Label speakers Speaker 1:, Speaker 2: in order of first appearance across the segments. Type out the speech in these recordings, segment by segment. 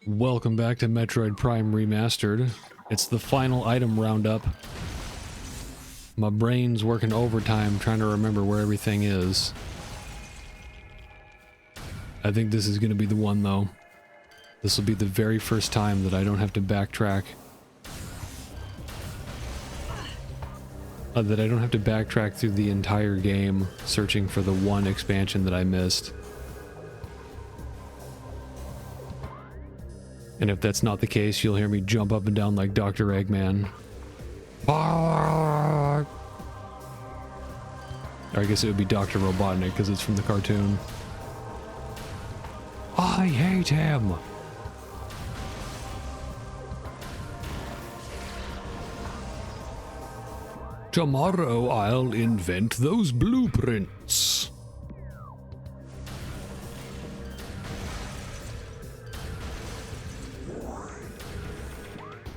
Speaker 1: Welcome back to Metroid Prime Remastered. It's the final item roundup. My brain's working overtime trying to remember where everything is. I think this is going to be the one though. This will be the very first time that I don't have to backtrack. That I don't have to backtrack through the entire game searching for the one expansion that I missed. And if that's not the case, you'll hear me jump up and down like Dr. Eggman. Or I guess it would be Dr. Robotnik because it's from the cartoon. I hate him! Tomorrow I'll invent those blueprints.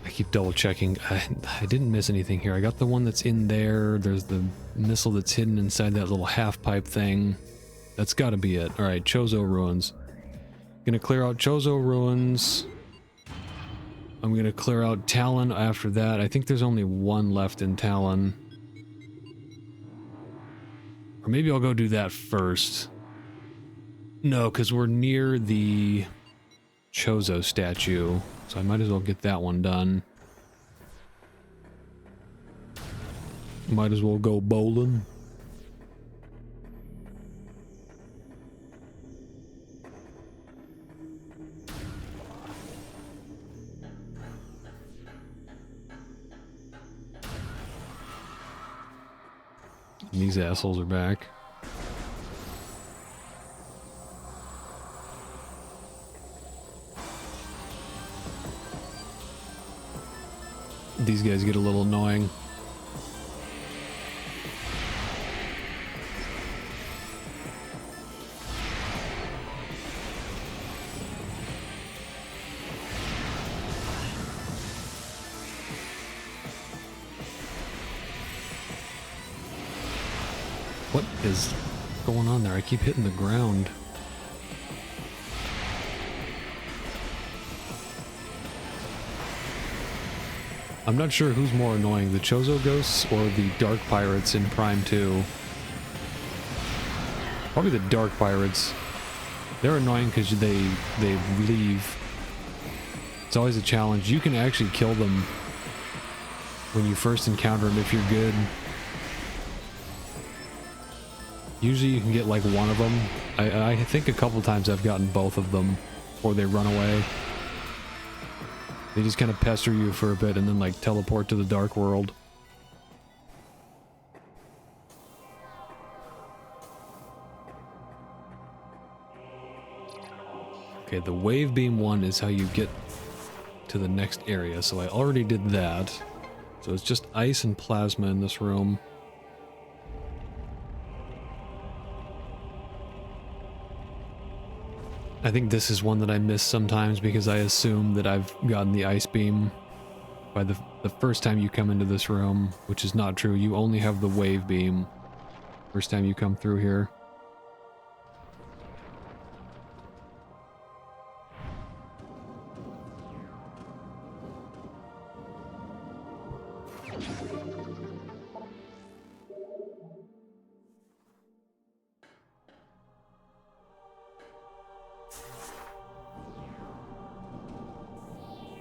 Speaker 1: I keep double checking. I didn't miss anything here. I got the one that's in there. There's the missile that's hidden inside that little half pipe thing. That's gotta be it. Alright, Chozo Ruins. Gonna clear out Chozo Ruins. I'm gonna clear out Talon after that. I think there's only one left in Talon. Or maybe I'll go do that first. No, because we're near the Chozo statue. So I might as well get that one done. Might as well go bowling. These assholes are back. These guys get a little annoying. What is going on there? I keep hitting the ground. I'm not sure who's more annoying, the Chozo Ghosts or the Dark Pirates in Prime 2. Probably the Dark Pirates. They're annoying because they leave. It's always a challenge. You can actually kill them when you first encounter them if you're good. Usually you can get like one of them. I think a couple times I've gotten both of them before they run away. They just kind of pester you for a bit and then like teleport to the dark world. Okay, the wave beam one is how you get to the next area, so I already did that. So it's just ice and plasma in this room. I think this is one that I miss sometimes because I assume that I've gotten the ice beam by the first time you come into this room, which is not true. You only have the wave beam first time you come through here.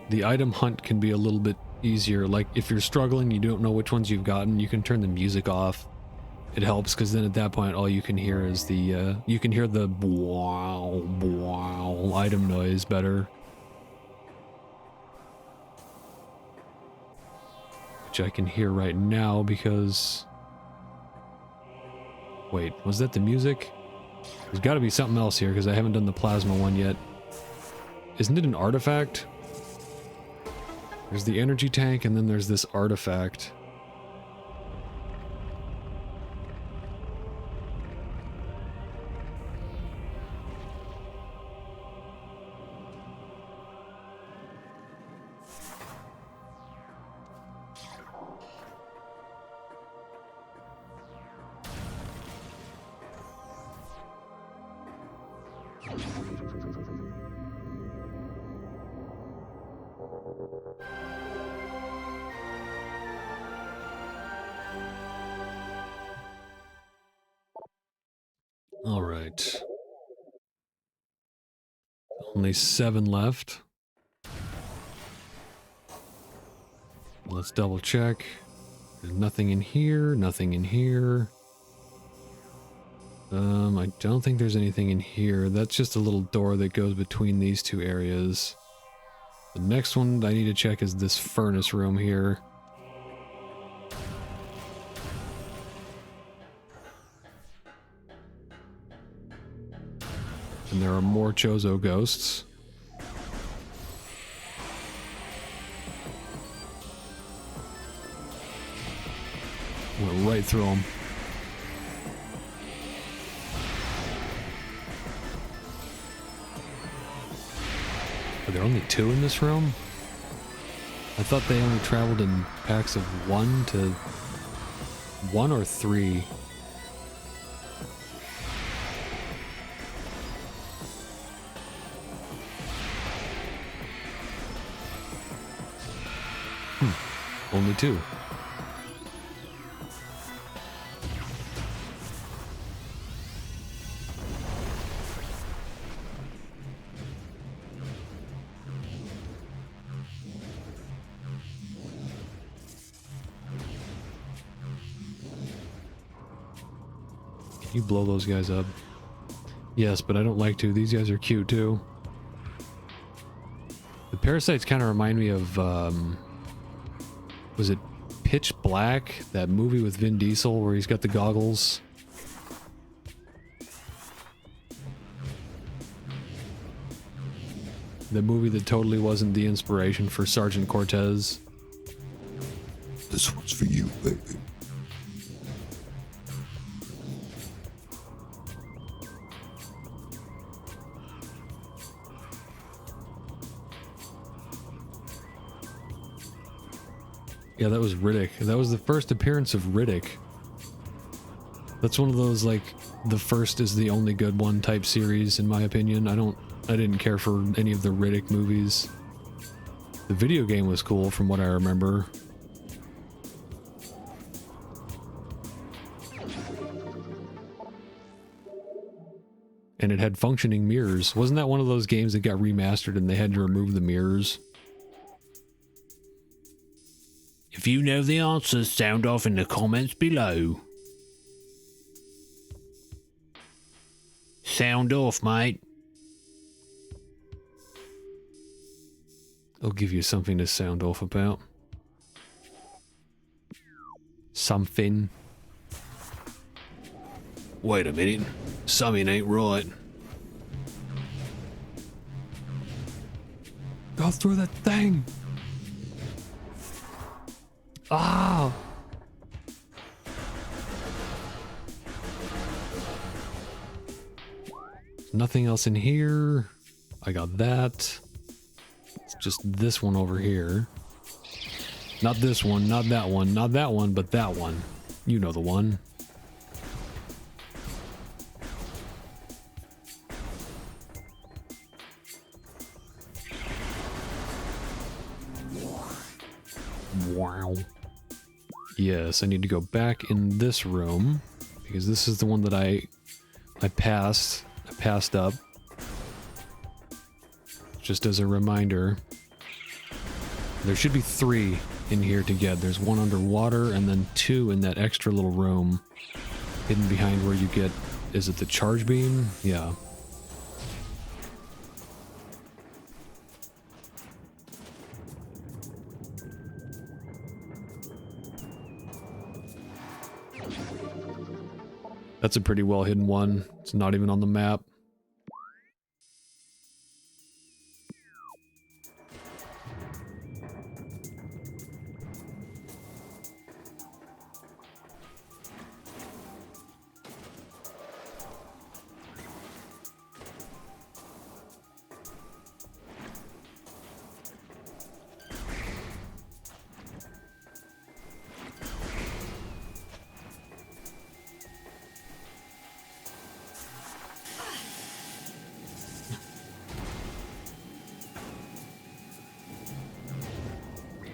Speaker 1: The item hunt can be a little bit easier. Like if you're struggling, you don't know which ones you've gotten, you can turn the music off. It helps because then at that point all you can hear is the you can hear the wow wow item noise better. Which I can hear right now because... Wait, was that the music? There's got to be something else here because I haven't done the plasma one yet. Isn't it an artifact? There's the energy tank, and then there's this artifact. All right. Only 7 left. Let's double check. There's nothing in here, nothing in here. I don't think there's anything in here. That's just a little door that goes between these two areas. The next one I need to check is this furnace room here. And there are more Chozo ghosts. Went right through them. Are there only 2 in this room? I thought they only traveled in packs of 1 to 1 or 3. Only 2. You blow those guys up. Yes, but I don't like to. These guys are cute too. The parasites kind of remind me of, was it Pitch Black? That movie with Vin Diesel where he's got the goggles? The movie that totally wasn't the inspiration for Sergeant Cortez.
Speaker 2: This one's for you, baby.
Speaker 1: Yeah, that was Riddick. That was the first appearance of Riddick. That's one of those, like, the first is the only good one type series, in my opinion. I didn't care for any of the Riddick movies. The video game was cool from what I remember. And it had functioning mirrors. Wasn't that one of those games that got remastered and they had to remove the mirrors? If you know the answers, sound off in the comments below. Sound off, mate. I'll give you something to sound off about. Something. Wait a minute. Something ain't right. Go through that thing. Ah! Nothing else in here. I got that. It's just this one over here. Not this one, not that one, not that one, but that one. You know the one. Wow. Yes, I need to go back in this room because this is the one that I passed. I passed up. Just as a reminder. There should be 3 in here to get. There's 1 underwater and then 2 in that extra little room hidden behind where you get, is it the charge beam? Yeah. That's a pretty well hidden one. It's not even on the map.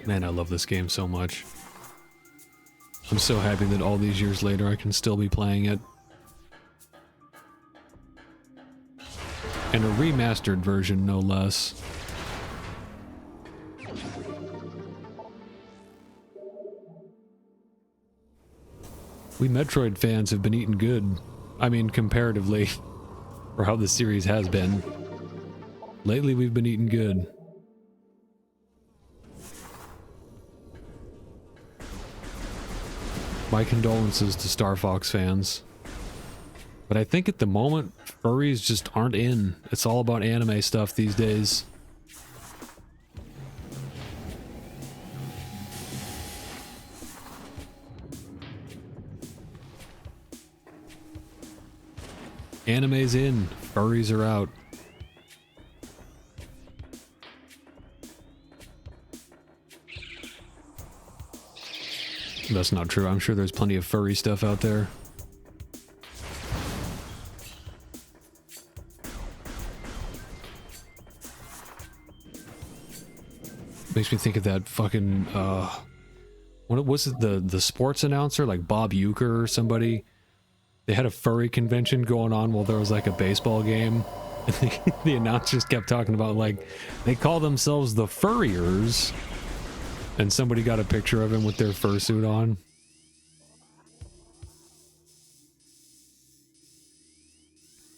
Speaker 1: Man, I love this game so much. I'm so happy that all these years later I can still be playing it. And a remastered version, no less. We Metroid fans have been eating good. I mean, comparatively, for how the series has been. Lately, we've been eating good. My condolences to Star Fox fans. But I think at the moment, furries just aren't in. It's all about anime stuff these days. Anime's in, furries are out. That's not true. I'm sure there's plenty of furry stuff out there. Makes me think of that fucking, what was it, the sports announcer, like Bob Uecker or somebody? They had a furry convention going on while there was like a baseball game. And the announcers kept talking about, like, they call themselves the Furriers. And somebody got a picture of him with their fursuit on.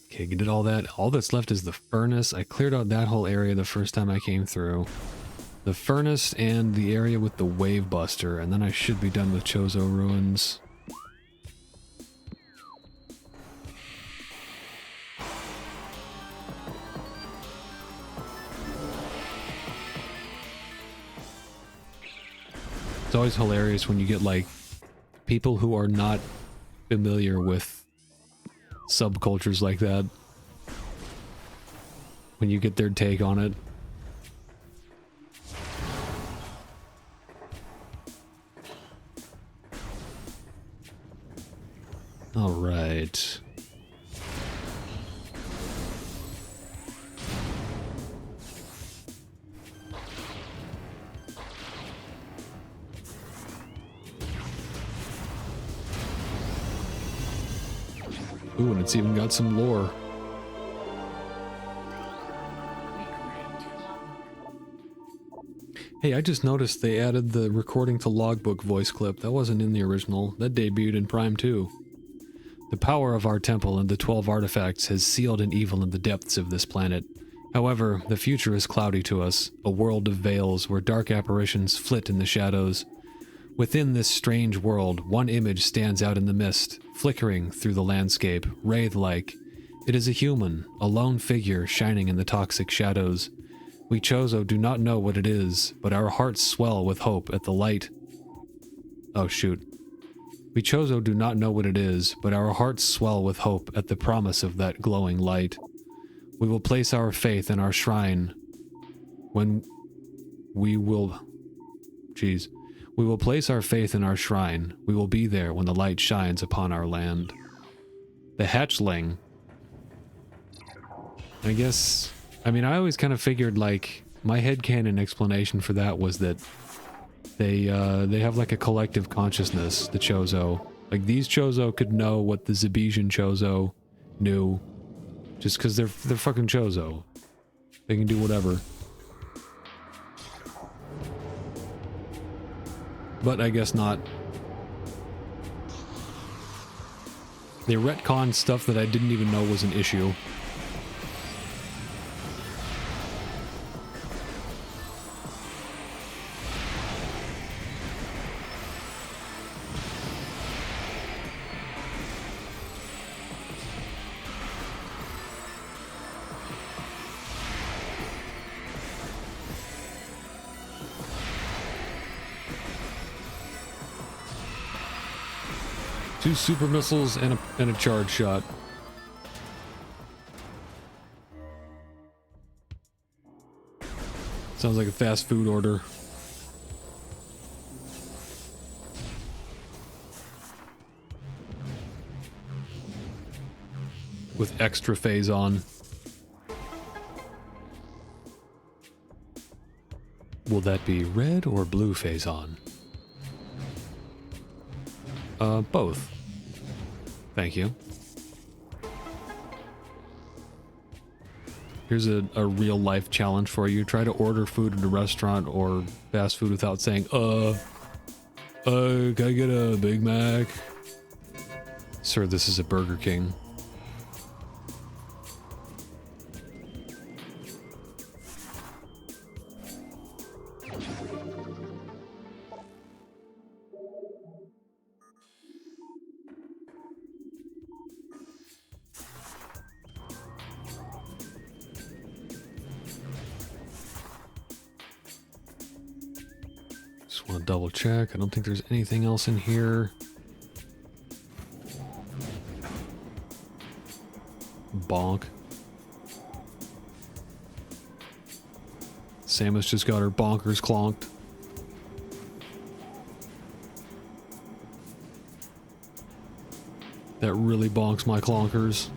Speaker 1: Okay, did all that. All that's left is the furnace. I cleared out that whole area the first time I came through. The furnace and the area with the wave buster, and then I should be done with Chozo Ruins. It's always hilarious when you get, like, people who are not familiar with subcultures like that. When you get their take on it. All right. Ooh, and it's even got some lore. Hey, I just noticed they added the recording to logbook voice clip. That wasn't in the original. That debuted in Prime 2. The power of our temple and the 12 artifacts has sealed an evil in the depths of this planet. However, the future is cloudy to us, a world of veils where dark apparitions flit in the shadows. Within this strange world, one image stands out in the mist, flickering through the landscape, wraith-like. It is a human, a lone figure shining in the toxic shadows. We Chozo do not know what it is, but our hearts swell with hope at the light. Oh shoot. We Chozo do not know what it is, but our hearts swell with hope at the promise of that glowing light. We will place our faith in our shrine when we will... Jeez. We will place our faith in our shrine. We will be there when the light shines upon our land. The hatchling. I guess... I mean, I always kind of figured, like, my headcanon explanation for that was that they have, like, a collective consciousness, the Chozo. Like, these Chozo could know what the Zebesian Chozo knew, just because they're fucking Chozo. They can do whatever. But I guess not. They retconned stuff that I didn't even know was an issue. Two super missiles and a charge shot. Sounds like a fast food order. With extra phase on. Will that be red or blue phase on? Both. Thank you. Here's a real life challenge for you. Try to order food at a restaurant or fast food without saying, can I get a Big Mac? Sir, this is a Burger King. Just want to double check. I don't think there's anything else in here. Bonk. Samus just got her bonkers clonked. That really bonks my clonkers.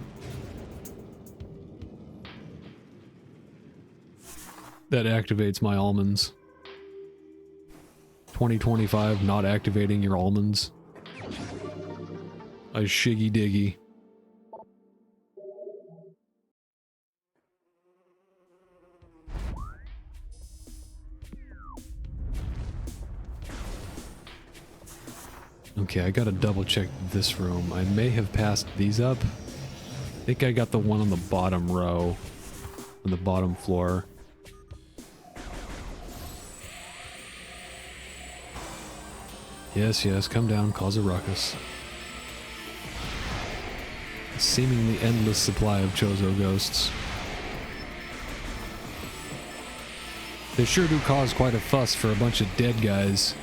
Speaker 1: That activates my almonds. 2025, not activating your almonds. I shiggy diggy. Okay, I gotta double check this room. I may have passed these up. I think I got the one on the bottom row, on the bottom floor. Yes, yes, come down, cause a ruckus. A seemingly endless supply of Chozo ghosts. They sure do cause quite a fuss for a bunch of dead guys.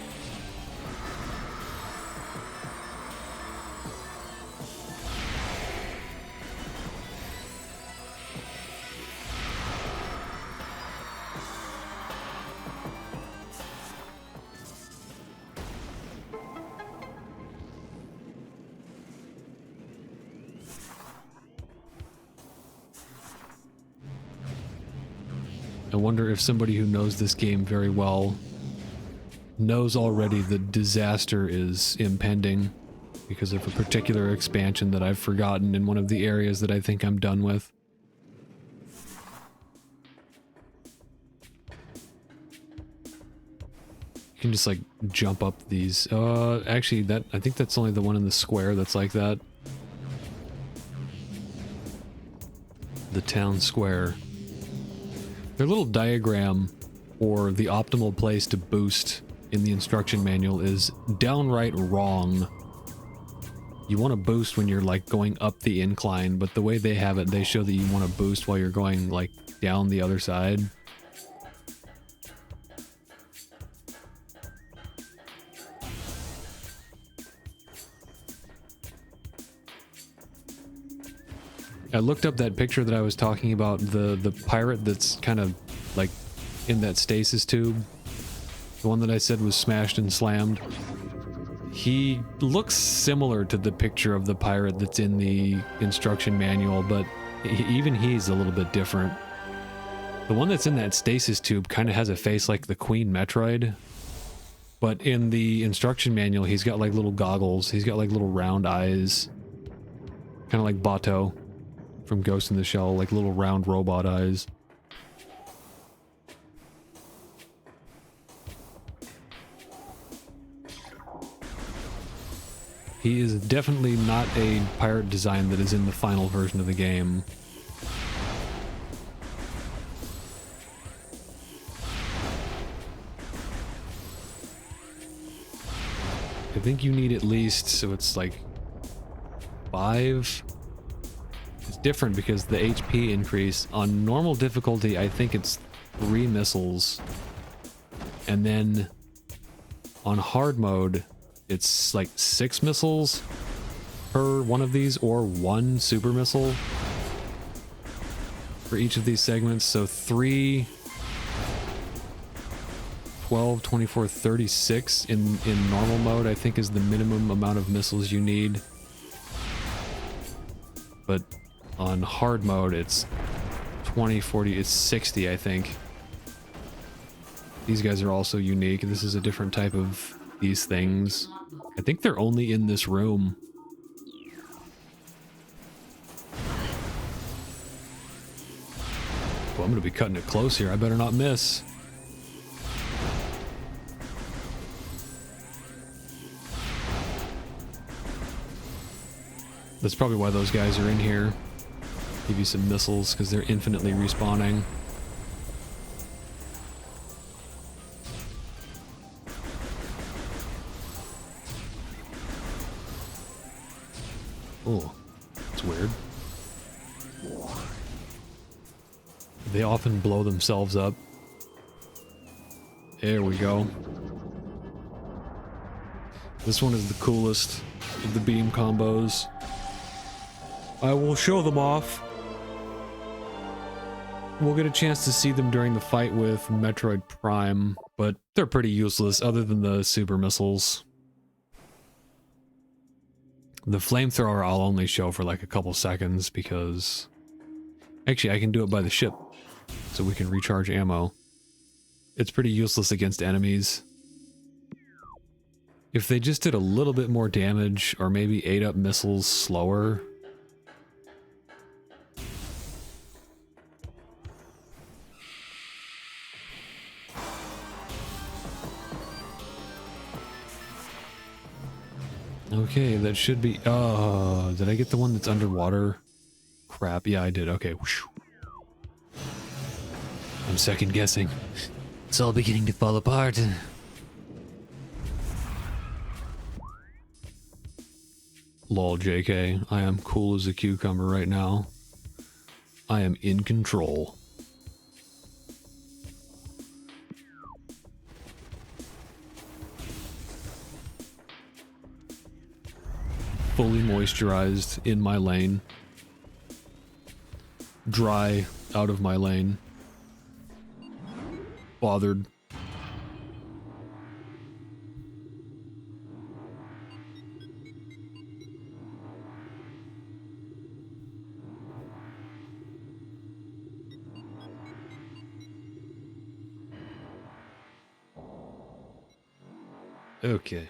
Speaker 1: I wonder if somebody who knows this game very well knows already that disaster is impending because of a particular expansion that I've forgotten in one of the areas that I think I'm done with. You can just like jump up these. Actually, I think that's only the one in the square that's like that. The town square. Their little diagram or the optimal place to boost in the instruction manual is downright wrong. You want to boost when you're like going up the incline, but the way they have it, they show that you want to boost while you're going like down the other side. I looked up that picture that I was talking about, the pirate that's kind of like in that stasis tube. The one that I said was smashed and slammed. He looks similar to the picture of the pirate that's in the instruction manual, but even he's a little bit different. The one that's in that stasis tube kind of has a face like the Queen Metroid, but in the instruction manual he's got like little goggles. He's got like little round eyes. Kind of like Bato from Ghost in the Shell, like little round robot eyes. He is definitely not a pirate design that is in the final version of the game. I think you need at least, so it's like 5. It's different because the HP increase on normal difficulty, I think it's 3 missiles. And then on hard mode, it's like 6 missiles per one of these, or 1 super missile for each of these segments. So 3, 12, 24, 36 in normal mode, I think is the minimum amount of missiles you need. But on hard mode, it's 20, 40, it's 60, I think. These guys are also unique. This is a different type of these things. I think they're only in this room. Well, I'm going to be cutting it close here. I better not miss. That's probably why those guys are in here. Give you some missiles because they're infinitely respawning. Oh, that's weird. They often blow themselves up. There we go. This one is the coolest of the beam combos. I will show them off. We'll get a chance to see them during the fight with Metroid Prime, but they're pretty useless other than the super missiles. The flamethrower I'll only show for like a couple seconds because... Actually, I can do it by the ship, so we can recharge ammo. It's pretty useless against enemies. If they just did a little bit more damage, or maybe ate up missiles slower... Okay, that should be... Oh, did I get the one that's underwater? Crap, yeah, I did. Okay. Whoosh. I'm second guessing. It's all beginning to fall apart. Lol, JK. I am cool as a cucumber right now. I am in control. Fully moisturized in my lane. Dry out of my lane. Bothered. Okay.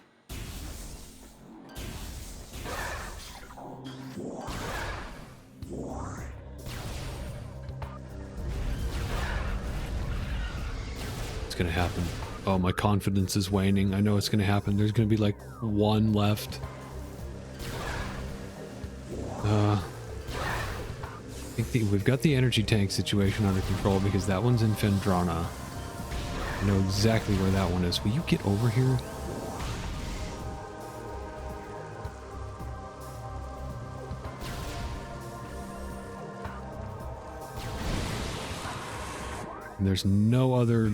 Speaker 1: It's gonna happen. Oh, my confidence is waning. I know it's gonna happen. There's gonna be like one left. I think we've got the energy tank situation under control because that one's in Fendrana. I know exactly where that one is. Will you get over here? And there's no other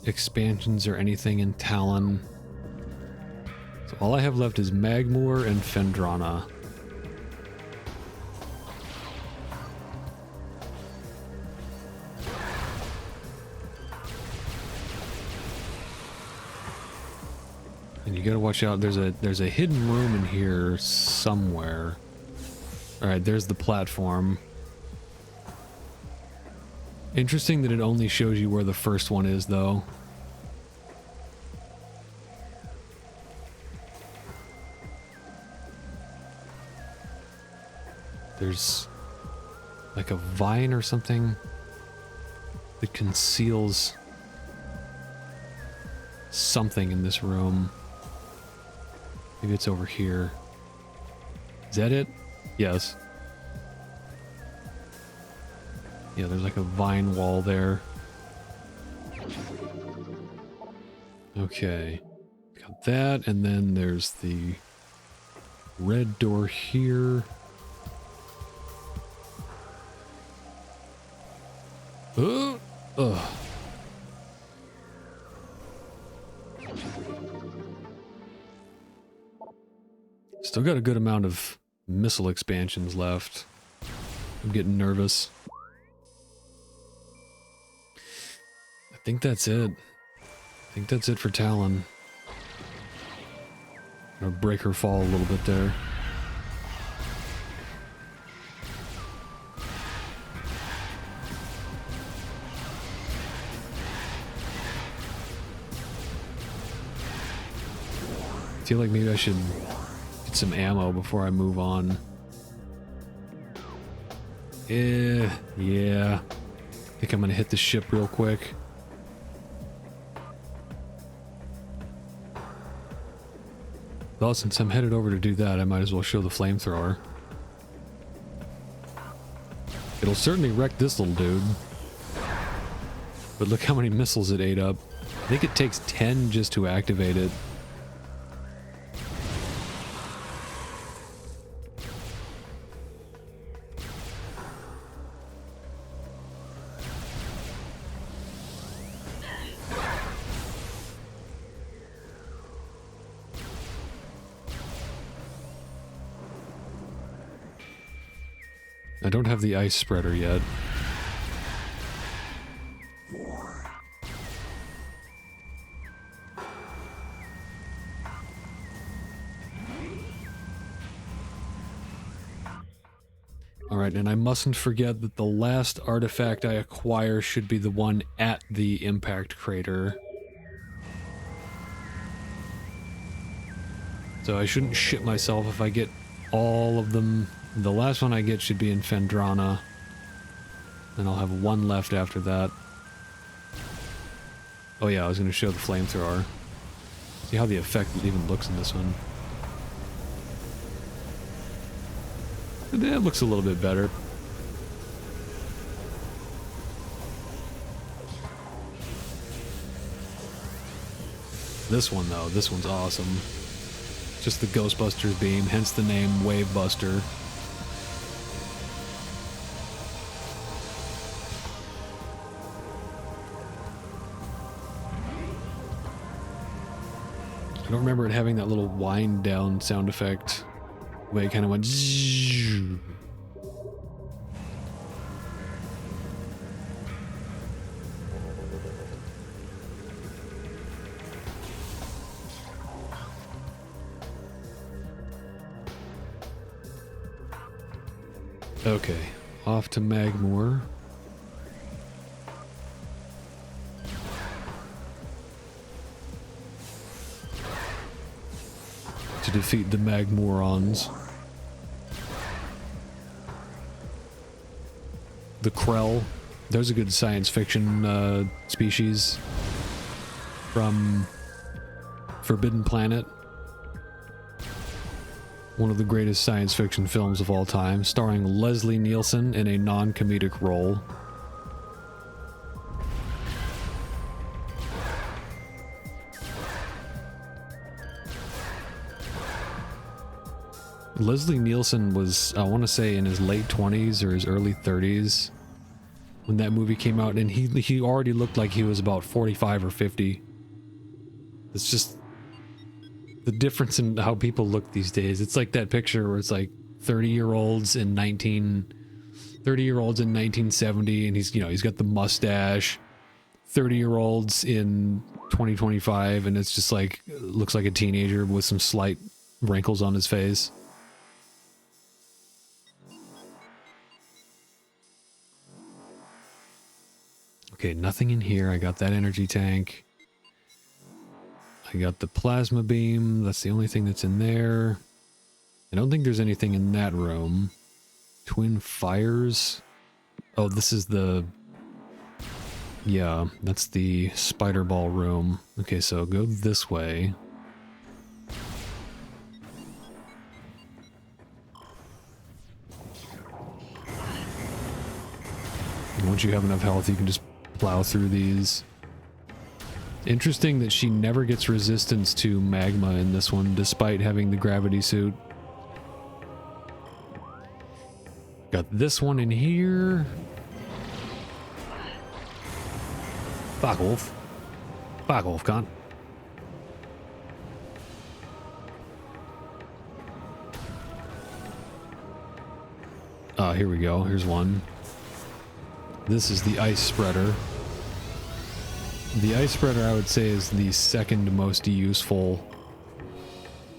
Speaker 1: expansions or anything in Talon. So all I have left is Magmoor and Fendrana. And you gotta watch out, there's a hidden room in here somewhere. Alright, there's the platform. Interesting that it only shows you where the first one is, though. There's like a vine or something that conceals something in this room. Maybe it's over here. Is that it? Yes. Yeah, there's like a vine wall there. Okay. Got that, and then there's the red door here. Ugh. Still got a good amount of missile expansions left. I'm getting nervous. I think that's it. I think that's it for Talon. I'm gonna break her fall a little bit there. feel like maybe I should get some ammo before I move on. Yeah. I think I'm gonna hit the ship real quick. Well, since I'm headed over to do that, I might as well show the flamethrower. It'll certainly wreck this little dude. But look how many missiles it ate up. I think it takes 10 just to activate it. I don't have the ice spreader yet. Alright, and I mustn't forget that the last artifact I acquire should be the one at the impact crater. So I shouldn't shit myself if I get all of them. The last one I get should be in Fendrana. And I'll have one left after that. Oh yeah, I was going to show the flamethrower. See how the effect even looks in this one. That looks a little bit better. This one though, this one's awesome. Just the Ghostbusters beam, hence the name Wavebuster. I don't remember it having that little wind down sound effect. The way it kind of went zzz. Okay, off to Magmoor. To defeat the Magmorons. The Krell. There's a good science fiction species from Forbidden Planet. One of the greatest science fiction films of all time, starring Leslie Nielsen in a non-comedic role. Leslie Nielsen was, I want to say, in his late 20s or his early 30s when that movie came out, and he already looked like he was about 45 or 50. It's just the difference in how people look these days. It's like that picture where it's like 30-year-olds in 1970, and he's got the mustache. 30-year-olds in 2025, and it's just like, looks like a teenager with some slight wrinkles on his face. Okay, nothing in here. I got that energy tank. I got the plasma beam. That's the only thing that's in there. I don't think there's anything in that room. Twin fires. Oh, this is the... Yeah, that's the spider ball room. Okay, so go this way. And once you have enough health, you can just plow through these. Interesting that she never gets resistance to magma in this one, despite having the gravity suit. Got this one in here. Fuck off. Fuck off, cunt. Ah, here we go. Here's one. This is the ice spreader. The ice spreader, I would say, is the second most useful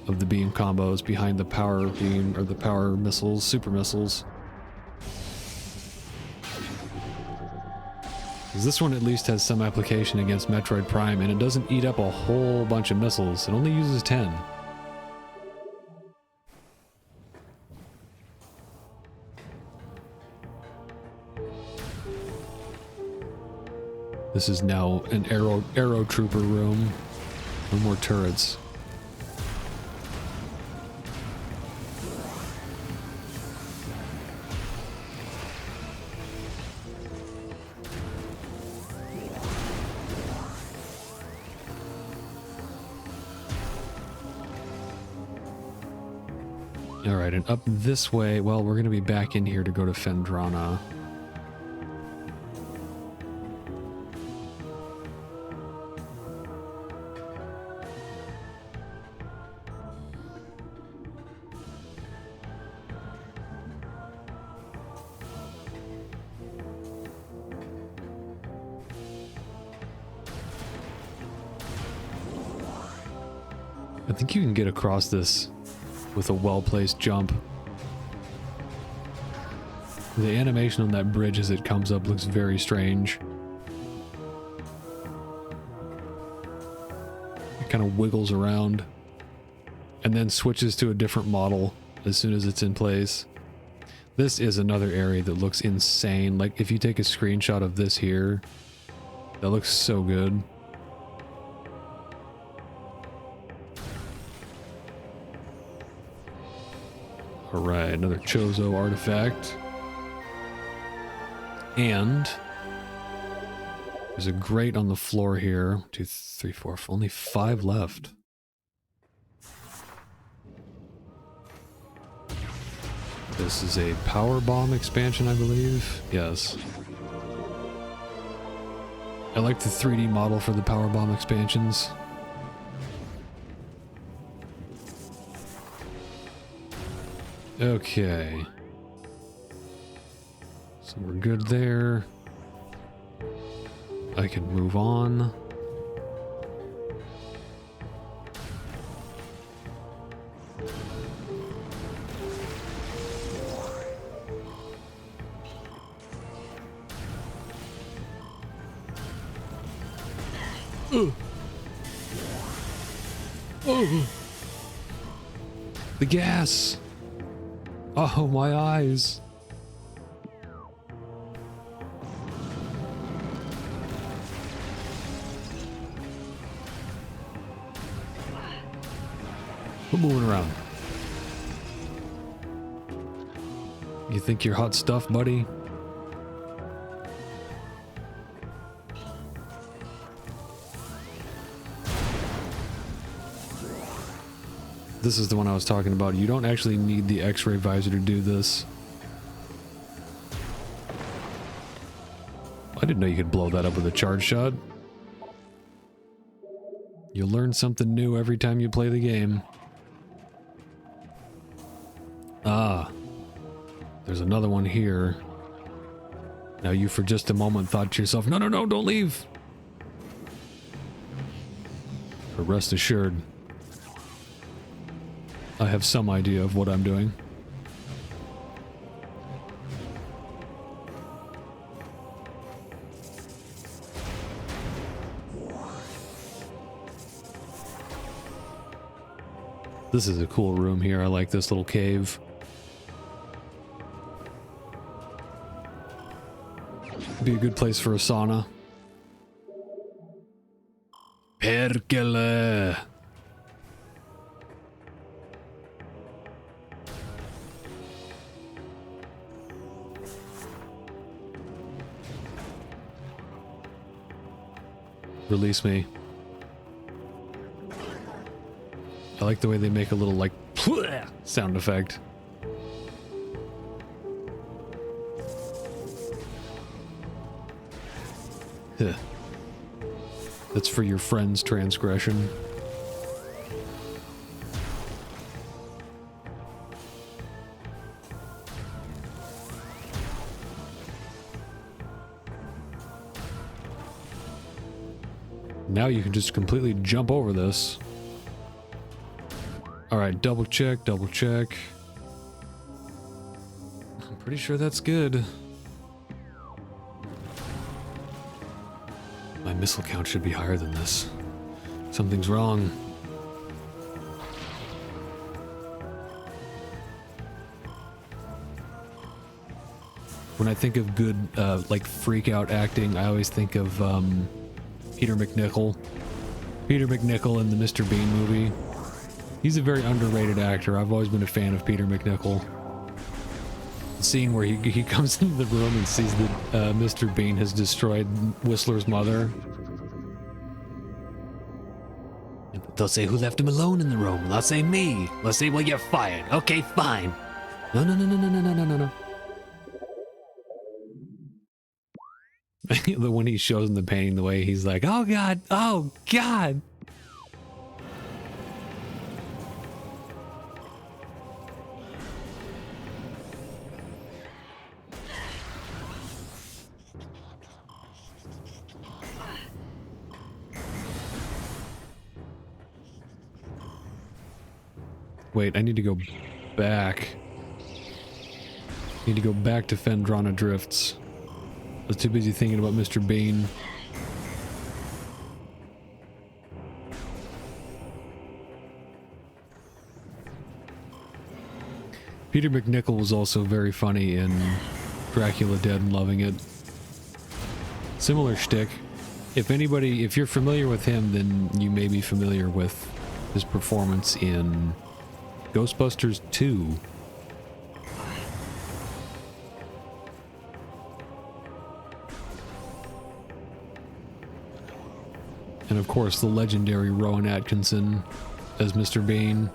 Speaker 1: of the beam combos behind the power beam, or the power missiles, super missiles. Because this one at least has some application against Metroid Prime, and it doesn't eat up a whole bunch of missiles. It only uses 10. This is now an arrow trooper room. No more turrets. Alright, and up this way, well, we're going to be back in here to go to Fendrana. I think you can get across this with a well-placed jump. The animation on that bridge as it comes up looks very strange. It kind of wiggles around and then switches to a different model as soon as it's in place. This is another area that looks insane. Like, if you take a screenshot of this here, that looks so good. Alright, another Chozo artifact. And there's a grate on the floor here. 1, 2, 3, 4, only 5 left. This is a power bomb expansion, I believe. Yes. I like the 3D model for the power bomb expansions. Okay. So we're good there. I can move on. Oh. The gas. Oh, my eyes. We're moving around. You think you're hot stuff, buddy? This is the one I was talking about. You don't actually need the X-ray visor to do this. I didn't know you could blow that up with a charge shot. You'll learn something new every time you play the game. Ah. There's another one here. Now you for just a moment thought to yourself, no, no, no, don't leave. But rest assured, I have some idea of what I'm doing. This is a cool room here. I like this little cave. Be a good place for a sauna. Perkele. Release me. I like the way they make a little, like, sound effect. Huh. That's for your friend's transgression. Now you can just completely jump over this. Alright, double check, double check. I'm pretty sure that's good. My missile count should be higher than this. Something's wrong. When I think of good, like, freak-out acting, I always think of, Peter McNichol. Peter McNichol in the Mr. Bean movie. He's a very underrated actor. I've always been a fan of Peter McNichol. The scene where he comes into the room and sees that Mr. Bean has destroyed Whistler's mother. They'll say, who left him alone in the room? And I'll say, me. They'll say, well, you're fired. Okay, fine. No, no, no, no, no, no, no, no, no. When he shows him the painting, the way he's like, oh God, oh God. Wait, I need to go back. Need to go back to Fendrana Drifts. I was too busy thinking about Mr. Bean. Peter McNichol was also very funny in Dracula Dead and loving it. Similar shtick. If you're familiar with him, then you may be familiar with his performance in Ghostbusters 2. And of course, the legendary Rowan Atkinson as Mr. Bean.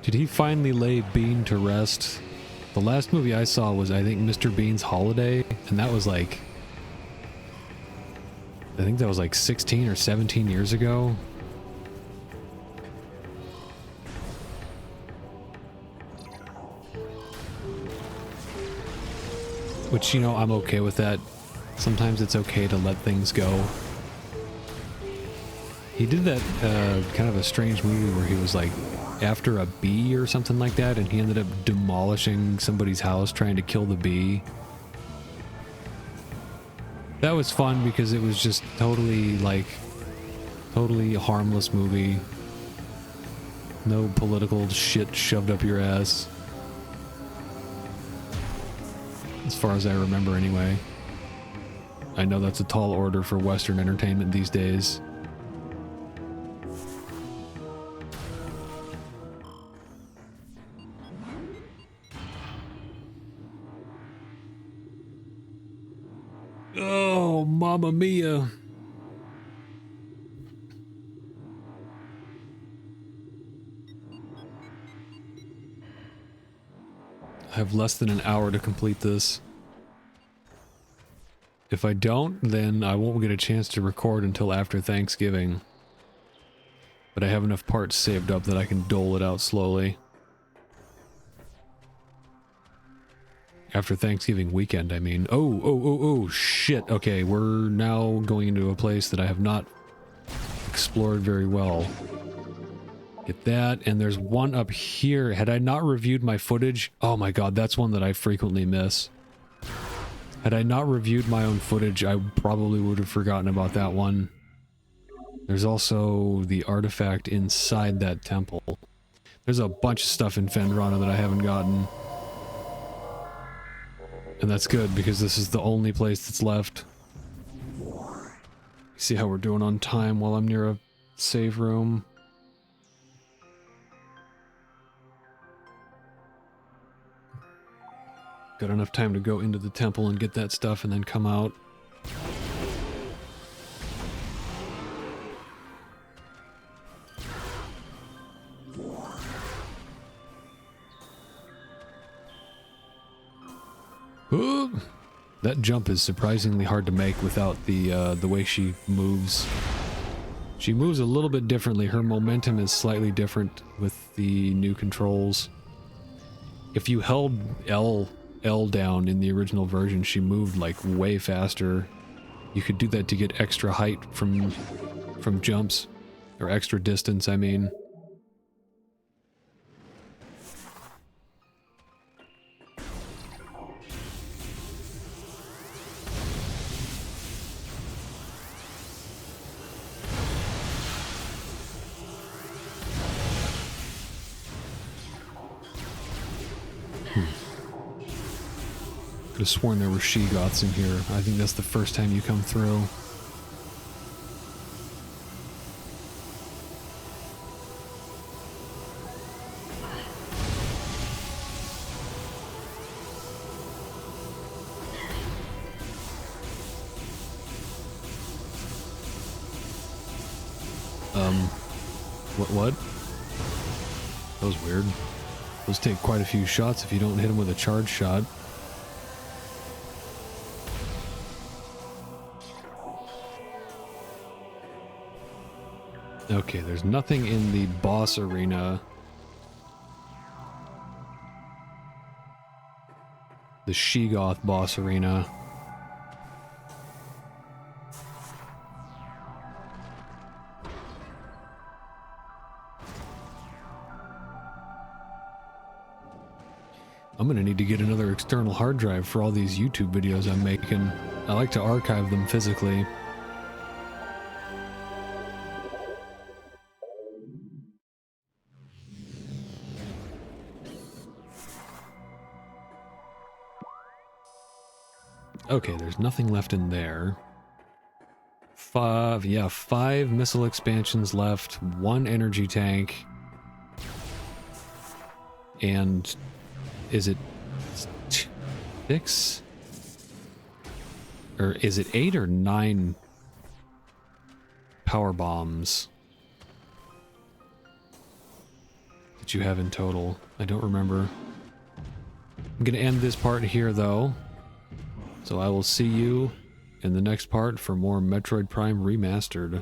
Speaker 1: Did he finally lay Bean to rest? The last movie I saw was, I think, Mr. Bean's Holiday, and that was like... I think that was like 16 or 17 years ago. Which, you know, I'm okay with that. Sometimes it's okay to let things go. He did that kind of a strange movie where he was like after a bee or something like that, and he ended up demolishing somebody's house trying to kill the bee. That was fun because it was just totally harmless movie. No political shit shoved up your ass. As far as I remember anyway. I know that's a tall order for Western entertainment these days. Oh, Mamma Mia. I have less than an hour to complete this. If I don't, then I won't get a chance to record until after Thanksgiving. But I have enough parts saved up that I can dole it out slowly. After Thanksgiving weekend, I mean. Oh, shit. Okay, we're now going into a place that I have not explored very well. Get that, and there's one up here. Had I not reviewed my footage... Oh my god, that's one that I frequently miss. Had I not reviewed my own footage, I probably would have forgotten about that one. There's also the artifact inside that temple. There's a bunch of stuff in Fendrana that I haven't gotten. And that's good, because this is the only place that's left. See how we're doing on time while I'm near a save room. Got enough time to go into the temple and get that stuff and then come out. Ooh, that jump is surprisingly hard to make without the way she moves. She moves a little bit differently. Her momentum is slightly different with the new controls. If you held L down in the original version, she moved like way faster. You could do that to get extra height from jumps, or extra distance, I mean. Could have sworn there were She-Goths in here. I think that's the first time you come through. What? That was weird. Those take quite a few shots if you don't hit them with a charge shot. Okay, there's nothing in the boss arena. The She-Goth boss arena. I'm gonna need to get another external hard drive for all these YouTube videos I'm making. I like to archive them physically. Okay, there's nothing left in there. Five missile expansions left, 1 energy tank. And is it 6? Or is it 8 or 9 power bombs that you have in total? I don't remember. I'm gonna end this part here though. So I will see you in the next part for more Metroid Prime Remastered.